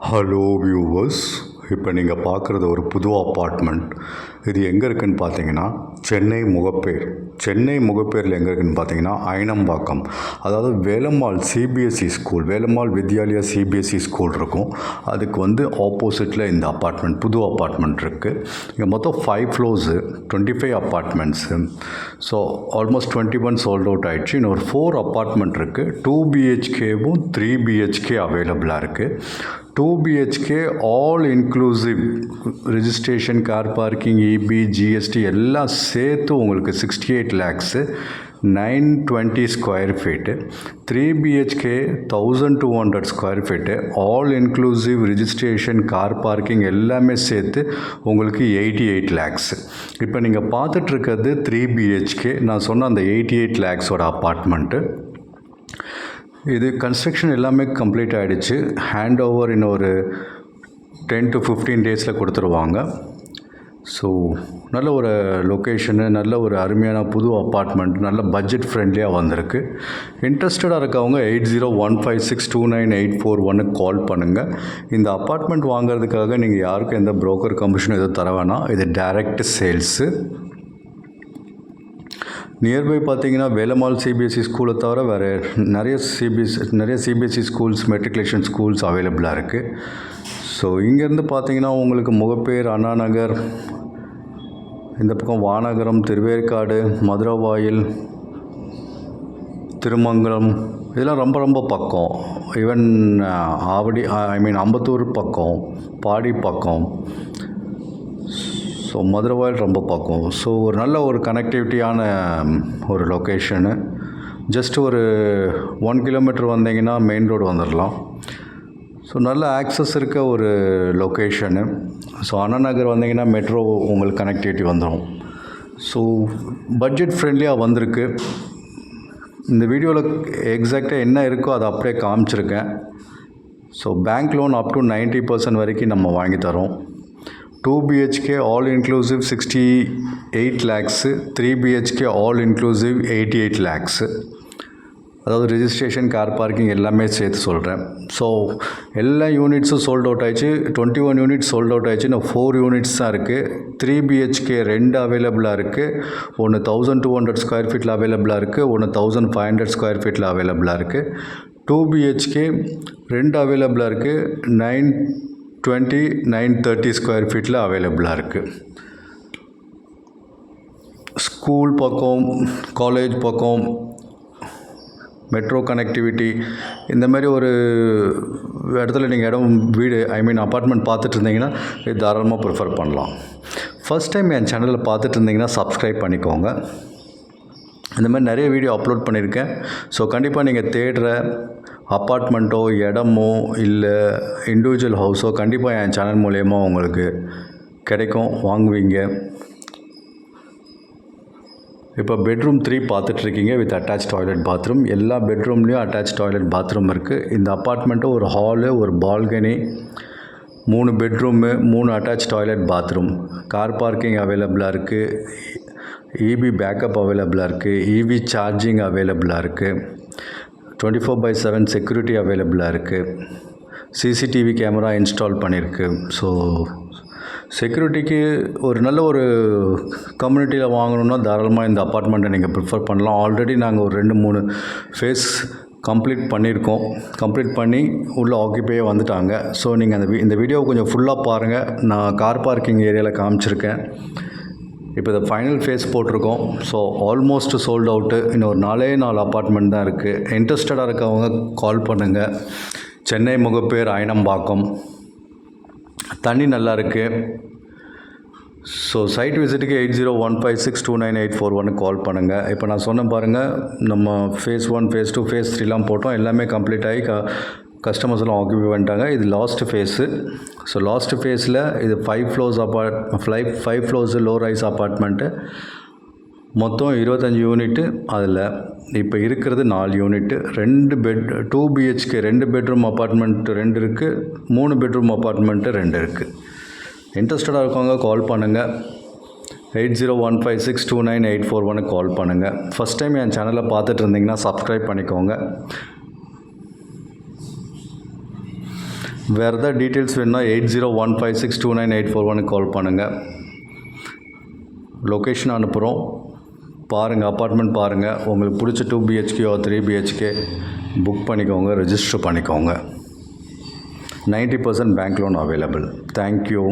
Hello viewers, இப்போ நீங்கள் பார்க்குறது ஒரு புது அப்பார்ட்மெண்ட். இது எங்கே இருக்குதுன்னு பார்த்தீங்கன்னா சென்னை முகப்பேரில் எங்கே இருக்குதுன்னு பார்த்தீங்கன்னா ஐனம்பாக்கம். அதாவது Velammal CBSE school, Velammal Vidyalaya CBSE school இருக்கும். அதுக்கு ஆப்போசிட்டில் இந்த புது அப்பார்ட்மெண்ட் இருக்குது. இங்கே மொத்தம் 5 floors, 25 apartments. So almost 21 sold out ஆகிடுச்சு. இன்னும் ஒரு 4 அப்பார்ட்மெண்ட் இருக்குது. 2 பிஹெச்கேவும் 3 பிஹெச்கே அவைலபிளாக இருக்குது. 2 BHK all inclusive registration, car parking, EB, GST எல்லாம் சேர்த்து உங்களுக்கு 68 lakhs, 920 square feet. 3 BHK 1200 square feet, all inclusive registration, car parking எல்லாமே சேர்த்து உங்களுக்கு 88 lakhs. இப்போ நீங்கள் பார்த்துட்ருக்கிறது 3 பிஹெச்கே. நான் சொன்ன அந்த 88 lakhsோட அப்பார்ட்மெண்ட்டு. இது கன்ஸ்ட்ரக்ஷன் எல்லாமே கம்ப்ளீட் ஆகிடுச்சு. ஹேண்ட் ஓவர் இன்னும் ஒரு 10 to 15 days கொடுத்துருவாங்க. ஸோ நல்ல ஒரு லொக்கேஷனு, நல்ல ஒரு அருமையான புது அப்பார்ட்மெண்ட், நல்ல பட்ஜெட் ஃப்ரெண்ட்லியாக வந்திருக்கு. இன்ட்ரெஸ்டடாக இருக்கவங்க 8015629841 கால் பண்ணுங்கள். இந்த அப்பார்ட்மெண்ட் வாங்குறதுக்காக நீங்கள் யாருக்கும் எந்த புரோக்கர் கமிஷன் எதுவும் தர வேணாம். இது டைரக்ட் சேல்ஸு. நியர்பை பார்த்தீங்கன்னா வேலம்மாள் சிபிஎஸ்சி ஸ்கூலை தவிர வேறு நிறைய சிபிஎஸ்சி ஸ்கூல்ஸ், மெட்ரிகுலேஷன் ஸ்கூல்ஸ் அவைலபிளாக இருக்குது. ஸோ இங்கேருந்து பார்த்தீங்கன்னா உங்களுக்கு முகப்பேர், அண்ணா நகர், இந்த பக்கம் வானகரம், திருவேற்காடு, மதுரவாயில், திருமங்கலம் இதெல்லாம் ரொம்ப ரொம்ப பக்கம். ஈவன் ஆவடி, அம்பத்தூர் பக்கம், பாடி பக்கம், ஸோ மதுரவாயில் ரொம்ப பக்கம். ஸோ ஒரு நல்ல ஒரு கனெக்டிவிட்டியான ஒரு லொக்கேஷனு. ஜஸ்ட் ஒரு 1 கிலோமீட்டர் வந்தீங்கன்னா மெயின் ரோடு வந்துடலாம். ஸோ நல்ல ஆக்சஸ் இருக்க ஒரு லொக்கேஷனு. ஸோ அண்ணா நகர் வந்தீங்கன்னா மெட்ரோ உங்களுக்கு கனெக்டிவிட்டி வந்துடும். ஸோ பட்ஜெட் ஃப்ரெண்ட்லியாக வந்திருக்கு. இந்த வீடியோவில் எக்ஸாக்டாக என்ன இருக்கோ அதை அப்படியே காமிச்சிருக்கேன். So bank loan up to 90% வரைக்கும் நம்ம வாங்கி தரோம். 2 BHK all inclusive 68 lakhs, 3 BHK all inclusive 88 lakhs. அதாவது ரிஜிஸ்ட்ரேஷன், கார் பார்க்கிங் எல்லாமே சேர்த்து சொல்கிறேன். ஸோ எல்லா யூனிட்ஸும் சோல்ட் அவுட் ஆகிடுச்சு. 21 யூனிட்ஸ் சோல்ட் அவுட் ஆகிடுச்சு. இன்னும் 4 யூனிட்ஸ் தான் இருக்குது. 3 பிஹெச்கே 2 அவைலபிளாக இருக்குது. ஒன்று 1200 ஸ்கொயர் ஃபீட்டில் அவைலபிளாக இருக்குது, ஒன்று 1500 ஸ்கொயர் ஃபீட்டில் அவைலபிளாக இருக்குது. 2 பிஹெச்கே 2 அவைலபிளாக இருக்குது. 920, 930 ஸ்கொயர் ஃபீட்டில் அவைலபிளாக இருக்குது. ஸ்கூல் பக்கம், காலேஜ் பக்கம், மெட்ரோ கனெக்டிவிட்டி, இந்த மாதிரி ஒரு இடத்துல நீங்கள் வீடு அப்பார்ட்மெண்ட் பார்த்துட்டு இருந்தீங்கன்னா இது தாராளமாக ப்ரிஃபர் பண்ணலாம். ஃபஸ்ட் டைம் என் சேனலில் பார்த்துட்டு இருந்தீங்கன்னா சப்ஸ்கிரைப் பண்ணிக்கோங்க. இந்த மாதிரி நிறைய வீடியோ அப்லோட் பண்ணியிருக்கேன். ஸோ கண்டிப்பாக நீங்கள் தேடுற அப்பார்ட்மெண்ட்டோ, இடமோ, இல்லை இண்டிவிஜுவல் ஹவுஸோ கண்டிப்பாக என் சேனல் மூலயமா உங்களுக்கு கிடைக்கும், வாங்குவீங்க. இப்போ பெட்ரூம் 3 பார்த்துட்ருக்கீங்க வித் அட்டாச் டாய்லெட் பாத்ரூம். எல்லா பெட்ரூம்லேயும் அட்டாச் டாய்லெட் பாத்ரூம் இருக்குது. இந்த அப்பார்ட்மெண்ட்டு ஒரு ஹாலு, ஒரு balcony, 3 bedroom, 3 attach toilet bathroom. Car parking அவைலபிளாக இருக்குது. இபி பேக்கப் அவைலபிளாக இருக்குது. இவி சார்ஜிங் அவைலபிளாக இருக்குது. 24/7 செக்யூரிட்டி அவைலபிளாக இருக்குது. சிசிடிவி கேமரா இன்ஸ்டால் பண்ணியிருக்கு. ஸோ செக்யூரிட்டிக்கு ஒரு நல்ல ஒரு கம்யூனிட்டியில் வாங்கணுன்னா தாராளமாக இந்த அப்பார்ட்மெண்ட்டை நீங்கள் ப்ரிஃபர் பண்ணலாம். ஆல்ரெடி நாங்கள் ஒரு 2-3 ஃபேஸ் கம்ப்ளீட் பண்ணியிருக்கோம். கம்ப்ளீட் பண்ணி உள்ளே ஆக்கிப்பேயே வந்துட்டாங்க. ஸோ நீங்கள் இந்த வீடியோவை கொஞ்சம் ஃபுல்லாக பாருங்கள். நான் கார் பார்க்கிங் ஏரியாவில் காமிச்சிருக்கேன். இப்போ இதை ஃபைனல் ஃபேஸ் போட்டிருக்கோம். So almost sold out. இன்னும் ஒரு 4 அப்பார்ட்மெண்ட் தான் இருக்குது. இன்ட்ரெஸ்டடாக இருக்கவங்க கால் பண்ணுங்கள். சென்னை முகப்பேர், ஐனம்பாக்கம். தண்ணி நல்லா இருக்குது. ஸோ சைட் விசிட்டுக்கு 8015629841 கால் பண்ணுங்கள். இப்போ நான் சொன்ன பாருங்கள், நம்ம ஃபேஸ் 1, ஃபேஸ் 2, ஃபேஸ் 3லாம் போட்டோம். எல்லாமே கம்ப்ளீட் ஆகி கஸ்டமர்ஸ் எல்லாம் ஆக்கிபை பண்ணிட்டாங்க. இது லாஸ்ட் ஃபேஸு. ஸோ லாஸ்ட் ஃபேஸில் இது 5 ஃப்ளோர்ஸ் லோ ரைஸ் அப்பார்ட்மெண்ட்டு. மொத்தம் 25 யூனிட்டு. அதில் இப்போ இருக்கிறது 4 யூனிட்டு. 2 பிஹெச்கே 2 பெட்ரூம் அப்பார்ட்மெண்ட் 2 இருக்குது. 3 பெட்ரூம் அப்பார்ட்மெண்ட்டு 2 இருக்குது. இன்ட்ரெஸ்டடாக இருக்கவங்க கால் பண்ணுங்கள். 8015629841 கால் பண்ணுங்கள். ஃபஸ்ட் டைம் என் சேனலை பார்த்துட்டு இருந்தீங்கன்னா சப்ஸ்கிரைப் பண்ணிக்கோங்க. வேறு எதாவது டீட்டெயில்ஸ் வேணுன்னா 8015629841 கால் பண்ணுங்கள். லொக்கேஷன் அனுப்புகிறோம், பாருங்கள், அப்பார்ட்மெண்ட் பாருங்கள். உங்களுக்கு பிடிச்ச 2 BHK or 3 BHK புக் பண்ணிக்கோங்க, ரெஜிஸ்டர் பண்ணிக்கோங்க. 90% பேங்க் லோன் அவைலபிள். தேங்க்யூ.